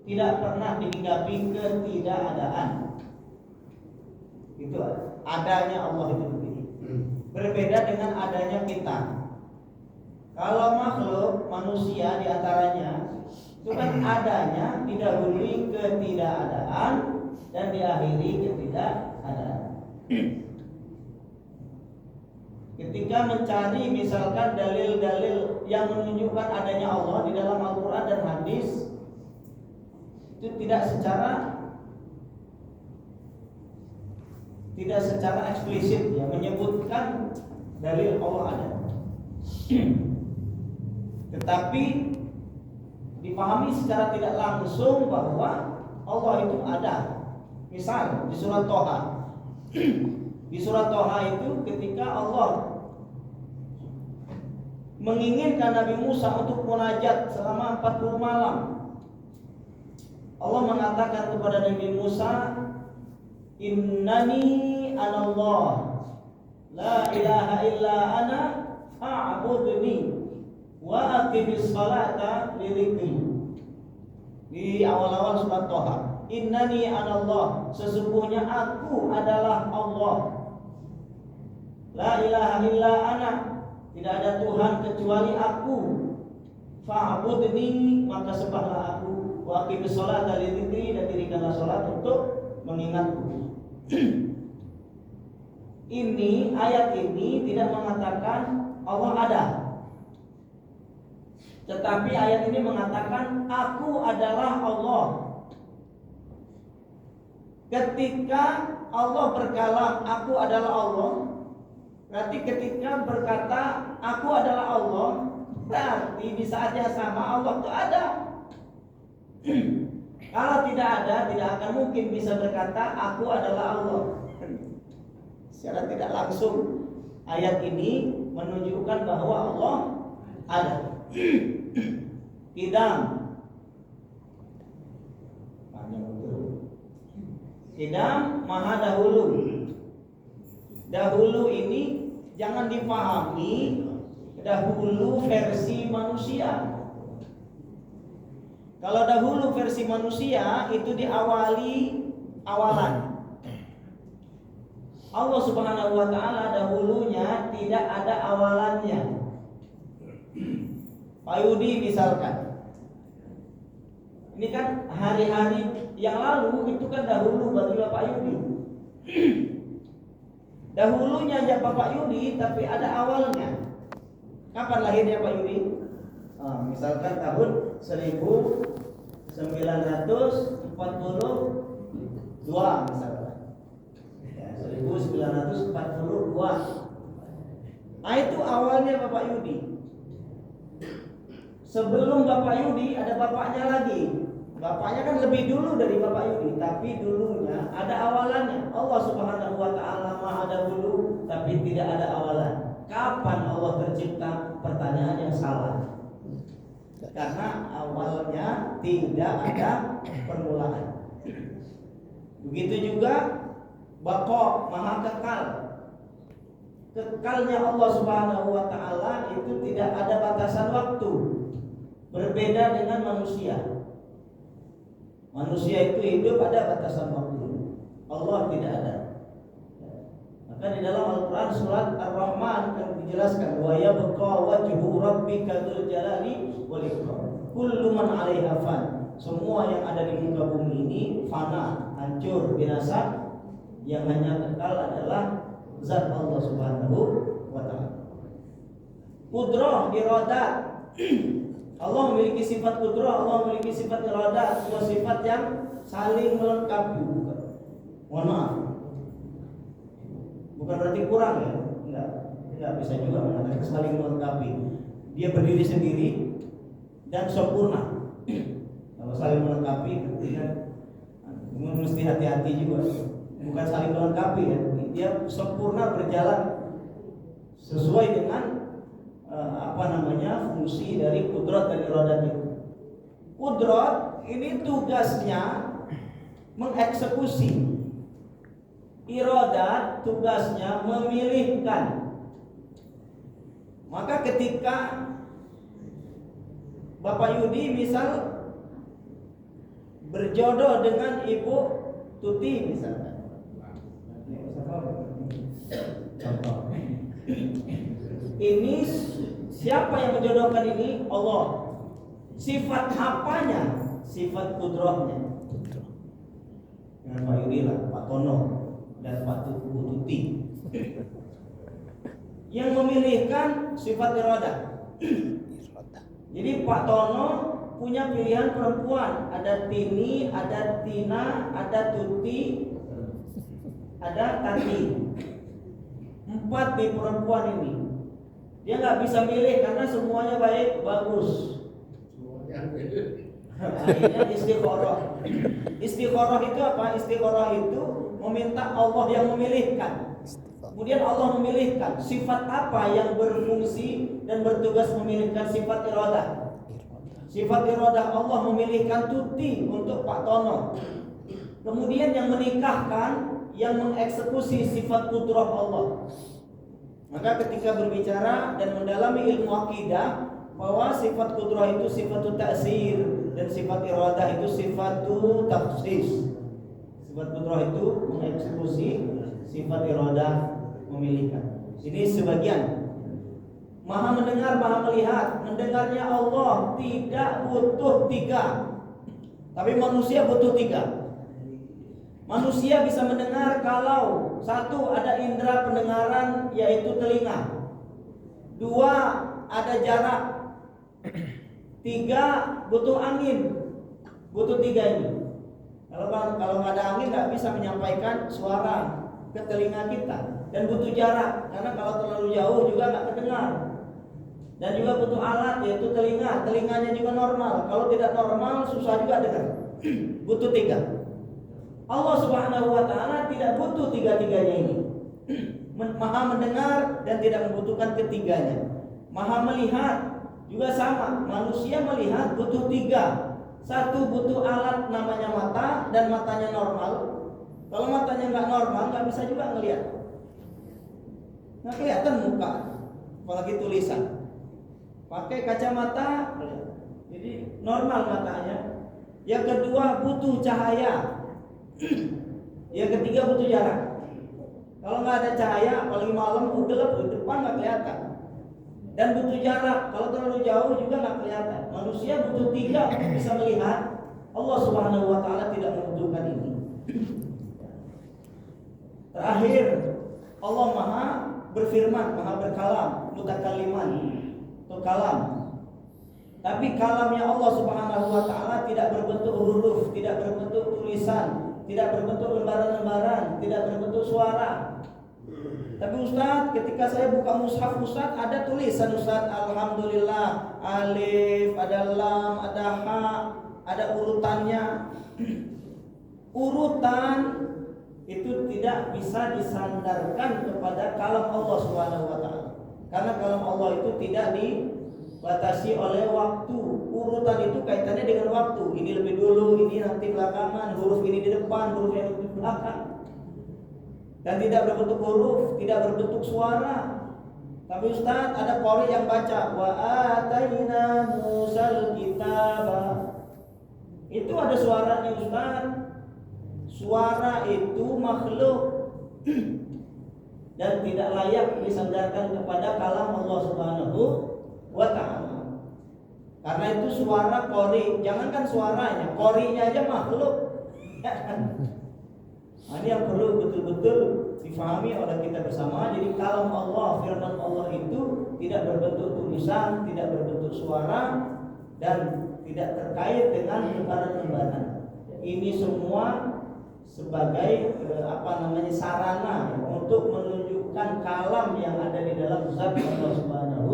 tidak pernah dihinggapi ketidakadaan. Itu adanya Allah itu begini. Berbeda dengan adanya kita. Kalau makhluk manusia diantaranya itu kan adanya didahului ketidakadaan dan diakhiri ketidakadaan. Ketika mencari misalkan dalil-dalil yang menunjukkan adanya Allah di dalam Al-Quran dan hadis, itu tidak secara eksplisit ya menyebutkan dalil Allah ada. Tetapi dipahami secara tidak langsung bahwa Allah itu ada. Misal di surat Toha. Di surat Toha itu ketika Allah menginginkan Nabi Musa untuk munajat selama 40 malam, Allah mengatakan kepada Nabi Musa, Innani anallah la ilaha illa ana fa'budni wa aqimis salata li dzikri. Di awal-awal surat Toha, Innani anallah, sesungguhnya aku adalah Allah. La ilaha illa ana, tidak ada Tuhan kecuali aku. Fa'budni, maka sembahlah aku. Wa aqimis salata li dzikri, dan dirikanlah salat untuk mengingatku. Ini ayat ini tidak mengatakan Allah ada. Tetapi ayat ini mengatakan aku adalah Allah. Ketika Allah berkalam aku adalah Allah, berarti ketika berkata aku adalah Allah, berarti di saat yang sama Allah itu ada. Kalau tidak ada, tidak akan mungkin bisa berkata aku adalah Allah. Secara tidak langsung ayat ini menunjukkan bahwa Allah ada. Qidam, Qidam maha dahulu. Dahulu ini jangan dipahami dahulu versi manusia. Kalau dahulu versi manusia itu diawali awalan. Allah Subhanahu wa taala dahulunya tidak ada awalannya. Pak Yudi misalkan, ini kan hari-hari yang lalu itu kan dahulu bagi Bapak Yudi. Dahulunya ya Bapak Yudi, tapi ada awalnya. Kapan lahirnya Pak Yudi? Misalkan tahun 1942 misalkan. Ya, 1942. Nah itu awalnya Bapak Yudi. Sebelum Bapak Yudi ada bapaknya lagi. Bapaknya kan lebih dulu dari Bapak Yudi, tapi dulunya ada awalannya. Allah Subhanahu wa taala Maha dahulu, tapi tidak ada awalan. Kapan Allah tercipta? Pertanyaan yang salah. Karena awalnya tidak ada permulaan. Begitu juga Bapa Maha kekal. Kekalnya Allah Subhanahu wa taala itu tidak ada batasan waktu. Berbeda dengan manusia. Manusia itu hidup ada batasan waktu. Allah tidak ada. Maka di dalam Al-Quran surat Ar-Rahman kan dijelaskan wa yabqa wajhu rabbika dzul jalali wal ikram. Kullu man 'alaiha fan. Semua yang ada di muka bumi ini fana, hancur, binasa. Yang hanya kekal adalah zat Allah Subhanahu wa taala. Qudrah, iradat. Allah memiliki sifat qudrah, Allah memiliki sifat iradat, dua sifat yang saling melengkapi. Mohon maaf. Bukan berarti kurang ya, enggak bisa juga mengatakan saling melengkapi. Dia berdiri sendiri dan sempurna. Kalau saling melengkapi, kan mesti hati-hati juga. Bukan saling melengkapi ya, dia sempurna berjalan sesuai dengan fungsi dari kudrat dan iradat itu. Kudrat ini tugasnya mengeksekusi. Iradat tugasnya memilihkan. Maka ketika Bapak Yudi misal berjodoh dengan Ibu Tuti misalkan. Contoh. Ini siapa yang menjodohkan ini? Allah. Sifat apanya? Sifat kudrahnya. Dengan Pak Yudila, Pak Tono, dan Pak Tuti. Yang memilihkan sifat iradah. Jadi Pak Tono punya pilihan perempuan, ada Tini, ada Tina, ada Tuti, ada Tati. 4 di perempuan ini. Dia nggak bisa milih karena semuanya baik, bagus. Akhirnya istikharah. Istikharah itu apa? Istikharah itu meminta Allah yang memilihkan. Kemudian Allah memilihkan sifat apa yang berfungsi dan bertugas memilihkan sifat iradah. Sifat iradah Allah memilihkan Tuti untuk Pak Tono. Kemudian yang menikahkan, yang mengeksekusi sifat kudrah Allah. Maka ketika berbicara dan mendalami ilmu akidah, bahwa sifat kudrah itu sifat ta'sir dan sifat iradah itu sifat takhsis. Sifat kudrah itu mengeksekusi, sifat iradah memilihkan. Ini sebagian. Maha mendengar, maha melihat. Mendengarnya Allah tidak butuh 3, tapi manusia butuh 3. Manusia bisa mendengar kalau 1 ada indera pendengaran yaitu telinga, 2 ada jarak, 3 butuh angin. Butuh 3 ini. Kalau nggak ada angin nggak bisa menyampaikan suara ke telinga kita, dan butuh jarak karena kalau terlalu jauh juga nggak terdengar. Dan juga butuh alat yaitu telinga. Telinganya juga normal. Kalau tidak normal susah juga dengar. Butuh 3. Allah Subhanahu wa taala tidak butuh 3-tiganya ini. Maha mendengar dan tidak membutuhkan ketiganya. Maha melihat juga sama. Manusia melihat butuh 3. 1 butuh alat namanya mata dan matanya normal. Kalau matanya nggak normal nggak bisa juga ngelihat. Nggak kelihatan muka, apalagi tulisan. Pakai kacamata, jadi normal matanya. Yang kedua butuh cahaya. Yang ketiga butuh jarak. Kalau nggak ada cahaya, apalagi malam gelap, di depan nggak kelihatan. Dan butuh jarak. Kalau terlalu jauh juga nggak kelihatan. Manusia butuh 3 untuk bisa melihat. Allah Subhanahu Wa Taala tidak membutuhkan ini. Terakhir, Allah Maha berfirman, Maha berkalam, mutakalliman. Kalam. Tapi kalamnya Allah Subhanahu wa taala tidak berbentuk huruf, tidak berbentuk tulisan, tidak berbentuk lembaran-lembaran, tidak berbentuk suara. Tapi Ustaz, ketika saya buka mushaf Ustaz, ada tulisan Ustaz, alhamdulillah, alif, ada lam, ada ha, ada urutannya. Urutan itu tidak bisa disandarkan kepada kalam Allah Subhanahu wa taala. Karena kalam Allah itu tidak dibatasi oleh waktu. Urutan itu kaitannya dengan waktu. Ini lebih dulu, ini nanti belakangan. Huruf ini di depan, huruf yang di belakang. Dan tidak berbentuk huruf, tidak berbentuk suara. Tapi Ustaz, ada qari yang baca wa ataina Musal kitaba. Itu ada suaranya Ustaz. Suara itu makhluk dan tidak layak disandarkan kepada kalam Allah Subhanahu wa taala. Karena itu suara qori, jangankan suaranya, qorinya aja makhluk. Nah, ini yang perlu betul-betul difahami oleh kita bersama. Jadi kalam Allah, firman Allah itu tidak berbentuk tulisan, tidak berbentuk suara, dan tidak terkait dengan lembaran-lembaran. Ini semua sebagai sarana untuk menunjukkan kalam yang ada di dalam zat Allah Subhanahu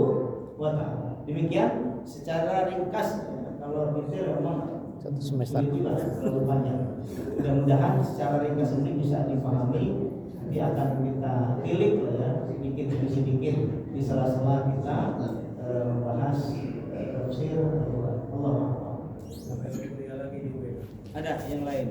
wa taala. Demikian secara ringkas. Kalau detail memang 1 semester juga terlalu panjang. Mudah-mudahan secara ringkas ini bisa dipahami. Nanti akan kita tilik sedikit demi sedikit di sela-sela kita membahas tafsir Allah. Ada yang lain?